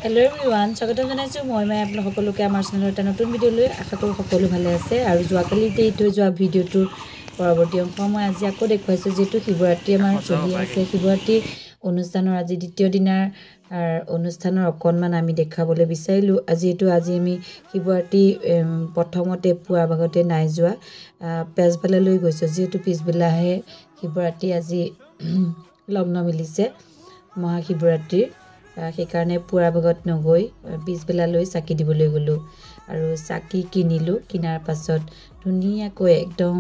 Hello everyone, স্বাগতম জনাইছো মই আপোনালোক সকলোকে আমাৰ চেনেলৰ এটা নতুন ভিডিঅ' লৈ আশা কৰো সকলো ভালে আছে আৰু যোৱাকালিতে এইটো যোৱা ভিডিঅ'টোৰ পৰৱৰ্তী অংশ মই আজি আকৌ দেখুৱাইছো যেটো শিৱৰাত্ৰি আমাৰ চলি আছে শিৱৰাত্ৰি অনুষ্ঠানৰ আজি দ্বিতীয় দিনাৰ অনুষ্ঠানৰ অকনমান আমি দেখাবলৈ বিচাৰিলো আজি আমি শিৱৰাত্ৰি প্ৰথমতে পুৱাৰ ভাগতে নাই যোৱা পেছবেলা লৈ গৈছো যেটো পিছবেলাহে শিৱৰাত্ৰি আজি লগ্ন মিলিছে মহাশিৱৰাত্ৰিৰ সেইকাৰণে পুৰা ভাগত নগৈ পিছবেলা লৈ চাকি দিবলৈ গলো আৰু চাকি কিনিলো কিনাৰ পাছত ধুনীয়াকৈ একদম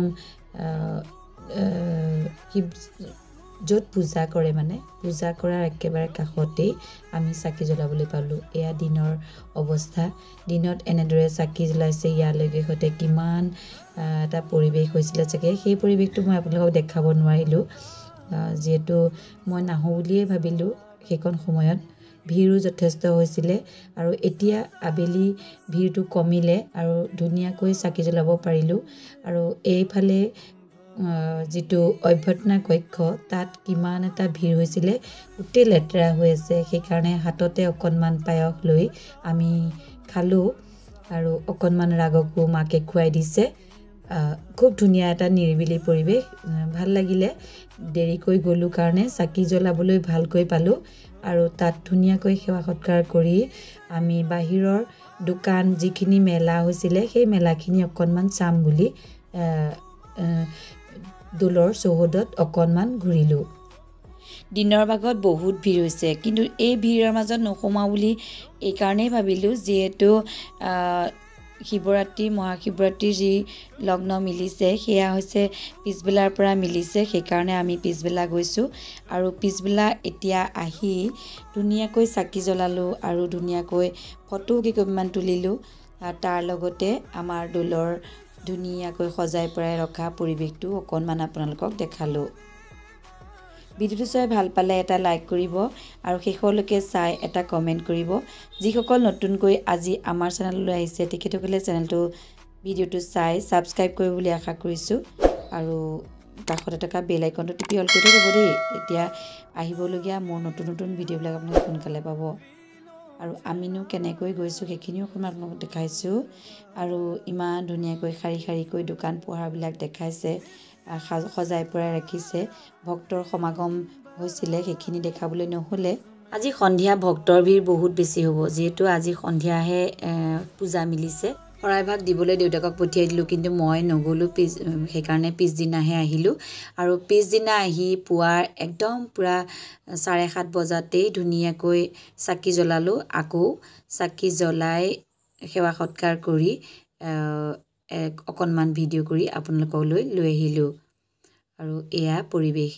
য'ত পূজা কৰে মানে পূজা কৰাৰ একেবাৰে কাষতেই আমি চাকি জ্বলাবলৈ পালো এয়া দিনৰ অৱস্থা দিনত এনেদৰে চাকি জ্বলাইছে ইয়ালৈকে হতে কিমান এটা পৰিবেশ হৈছিল চাগে সেই পৰিবেশটো মই আপোনালোকক দেখাব নোৱাৰিলো যেটো মই নাহো বুলিয়ে ভাবিলো সেইখন সময়ত ভিৰো যথেষ্ট হৈছিল আৰু এতিয়া আবেলি ভিৰটো কমিলে আৰু ধুনীয়াকৈ চাকি জ্বলাব পাৰিলো আৰু এইফালে যেটো অভ্যৰ্থনা কক্ষ তাত কিমান এটা ভিৰ হৈছিল উতে লেটৰা হৈ আছে সেই কাৰণে হাততে অকনমান পায়স লৈ আমি খালো আৰু অকনমান ৰাগকো মাকে খুৱাই দিছে খুব ধুনীয়া এটা নিৰিবিলি পৰিবেশ ভাল লাগিলে দেৰিকৈ গলো কাৰণে চাকি জ্বলাবলৈ ভালকৈ পালো আৰু তাত ধুনীয়াকৈ সেৱা সৎকাৰ কৰি আমি বাহিৰৰ দোকান যিখিনি মেলা হৈছিল সেই মেলাখিনি অকনমান চাম বুলি দুলৰ চৌহদত অকনমান ঘূৰিলো দিনৰ ভাগত বহুত ভিৰ হৈছে কিন্তু এই ভিৰৰ মাজত নখমা বুলি এই কাৰণেই ভাবিলো যেটো শিৱৰাত্ৰি মহাশিৱৰাত্ৰি যি লগ্ন মিলিছে সেয়া হৈছে পিছবেলাৰ পৰা মিলিছে সেই কাৰণে আমি পিছবেলা গৈছো আৰু পিছবেলা এতিয়া আহি ধুনীয়াকৈ চাকি জ্বলালো আৰু ধুনীয়াকৈ ফটো কেইকপিমান তুলিলো তাৰ লগতে আমাৰ দলৰ ধুনীয়াকৈ সজাই পৰাই ৰখা পৰিবেশটো অকনমান আপোনালোকক দেখালো ভিডিওটো চাই ভাল পালে এটা লাইক কৰিব আৰু শেষলৈকে চাই এটা কমেন্ট কৰিব যিসকল নতুনকৈ আজি আমাৰ চেনেললৈ আহিছে তেখেতসকলে চেনেলটো ভিডিওটো চাই সাবস্ক্ৰাইব কৰিব বুলি আশা কৰিছো আৰু কাষতে থকা বেল আইকনটো টিপি অল কৰি দিব দেই এতিয়া আহিবলগীয়া মোৰ নতুন ভিডিওবিলাক আপোনালোকে সোনকালে পাব আৰু আমিনো কেনেকৈ গৈছো সেইখিনিও আপোনালোকক দেখাইছো আৰু ইমান ধুনীয়াকৈ খাৰি দোকান পোহাৰবিলাক দেখাইছে সজাই পৰাই ৰাখিছে ভক্তৰ সমাগম হৈছিল সেইখিনি দেখাবলৈ নহলে আজি সন্ধিয়া ভক্তৰ ভিৰ বহুত বেছি হ'ব যেটো আজি সন্ধিয়াহে পূজা মিলিছে শৰাইভাগ দিবলৈ দেউতাকক পঠিয়াই দিলো কিন্তু মই নগলো সেই কাৰণে পিছদিনাহে আহিলো আৰু পিছদিনা আহি পুৱাৰ একদম পুৰা 7:30 বজাতেই ধুনীয়াকৈ চাকি জ্বলালো আকৌ চাকি জ্বলাই সেৱা সৎকাৰ কৰি অকনমান ভিডিও কৰি আপোনালোকলৈ লৈ আহিলো আৰু এয়া পৰিবেশ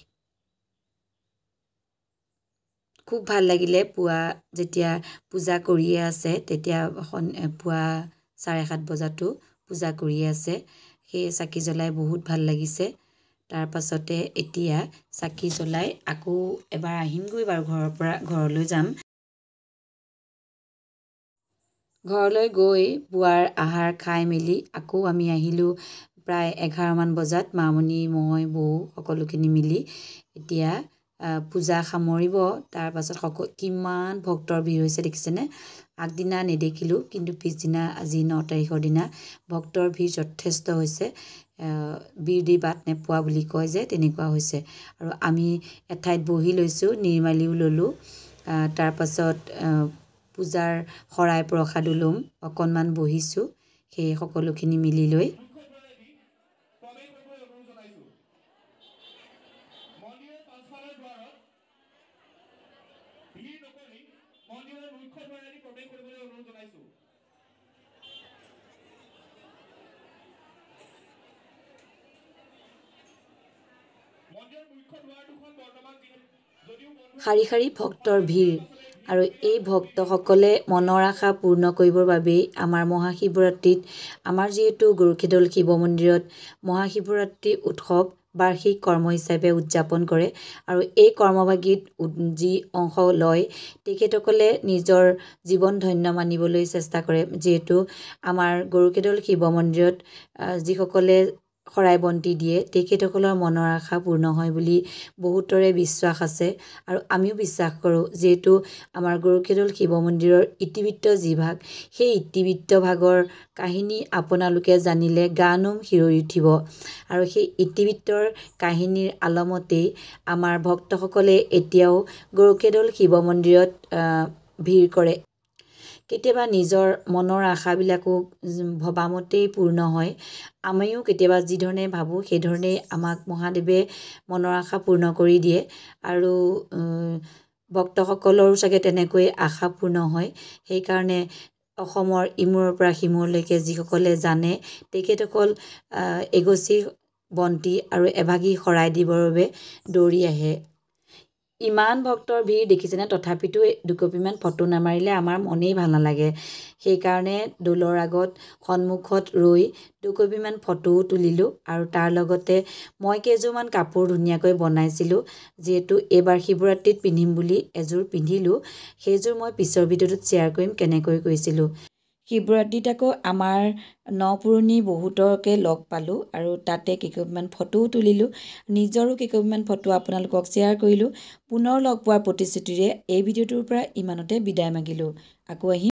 খুব ভাল লাগিলে পুৱা যেতিয়া পূজা কৰিয়ে আছে তেতিয়া পুৱা 7:30 বজাতো পূজা কৰিয়ে আছে সেই চাকি জ্বলাই বহুত ভাল লাগিছে তাৰ পাছতে এতিয়া চাকি জ্বলাই আকৌ এবাৰ আহিমগৈ বাৰু ঘৰৰ পৰা ঘৰলৈ যাম ঘৰলৈ গৈ পুৱাৰ আহাৰ খাই মেলি আকৌ আমি আহিলো প্ৰায় 11 মান বজাত মামনি মই বৌ সকলোখিনি মিলি এতিয়া পূজা সামৰিব তাৰ পাছত কিমান ভক্তৰ ভিৰ হৈছে দেখিছেনে আগদিনা নেদেখিলো কিন্তু পিছদিনা আজি 9 তাৰিখৰ দিনা ভক্তৰ ভিৰ যথেষ্ট হৈছে বিৰদি বাট নেপোৱা বুলি কয় যে তেনেকুৱা হৈছে আৰু আমি এঠাইত বহি লৈছো নিৰ্মালিও ললো তাৰ পাছত পূজাৰ শৰাই প্ৰসাদ লম অকনমান বহিছো সেই সকলোখিনি মিলি লৈ শাৰী শাৰী ভক্তৰ ভিৰ আৰু এই ভক্তসকলে মনৰ আশা পূৰ্ণ কৰিবৰ বাবে আমাৰ মহাশিৱৰাত্ৰিত আমাৰ যেহেতু গৰুখেদল শিৱ মন্দিৰত মহাশিৱৰাত্ৰি উৎসৱ বাৰ্ষিক কৰ্ম হিচাপে উদযাপন কৰে আৰু এই কৰ্মভাগীত যি অংশ লয় তেখেতসকলে নিজৰ জীৱন ধন্য মানিবলৈ চেষ্টা কৰে যেহেতু আমাৰ গৰুখেদল শিৱ মন্দিৰত যিসকলে শৰাই বন্তি দিয়ে তেখেতসকলৰ মনৰ আশা পূৰ্ণ হয় বুলি বহুতৰে বিশ্বাস আছে আৰু আমিও বিশ্বাস কৰোঁ যিহেতু আমাৰ গৰুকেদল শিৱ মন্দিৰৰ ইতিবৃত্ত যি ভাগ সেই ইতিবৃত্ত ভাগৰ কাহিনী আপোনালোকে জানিলে গা নোম শিয়ৰি উঠিব আৰু সেই ইতিবৃত্তৰ কাহিনীৰ আলমতেই আমাৰ ভক্তসকলে এতিয়াও গৰুকেদল শিৱ মন্দিৰত ভিৰ কৰে কেতিয়াবা নিজৰ মনৰ আশাবিলাকো ভবামতেই পূৰ্ণ হয় আমিও কেতিয়াবা যি ধৰণে ভাবোঁ সেই ধৰণেই আমাক মহাদেৱে মনৰ আশা পূৰ্ণ কৰি দিয়ে আৰু ভক্তসকলৰো চাগে তেনেকৈ আশা পূৰ্ণ হয় সেইকাৰণে অসমৰ ইমূৰৰ পৰা সিমূৰলৈকে যিসকলে জানে তেখেতসকল এগছি বন্তি আৰু এভাগি শৰাই দিবৰ বাবে দৌৰি আহে ইমান ভক্তৰ ভিৰ দেখিছেনে তথাপিতো দুকপিমান ফটো নামাৰিলে আমাৰ মনেই ভাল নালাগে সেইকাৰণে দৌলৰ আগত সন্মুখত ৰৈ দুকপিমান ফটোও তুলিলোঁ আৰু তাৰ লগতে মই কেইযোৰমান কাপোৰ ধুনীয়াকৈ বনাইছিলোঁ যিহেতু এইবাৰ শিৱৰাত্ৰিত পিন্ধিম বুলি এযোৰ পিন্ধিলোঁ সেইযোৰ মই পিছৰ ভিডিঅ'টোত শ্বেয়াৰ কৰিম কেনেকৈ কৰিছিলোঁ শিৱৰাত্ৰিত আকৌ আমাৰ নপুৰণি বহুতকে লগ পালোঁ আৰু তাতে কেইকপিমান ফটোও তুলিলোঁ নিজৰো কেইকপিমান ফটো আপোনালোকক শ্বেয়াৰ কৰিলোঁ পুনৰ লগ পোৱাৰ প্ৰতিশ্ৰুতিৰে এই ভিডিঅ'টোৰ পৰা ইমানতে বিদায় মাগিলোঁ আকৌ আহিম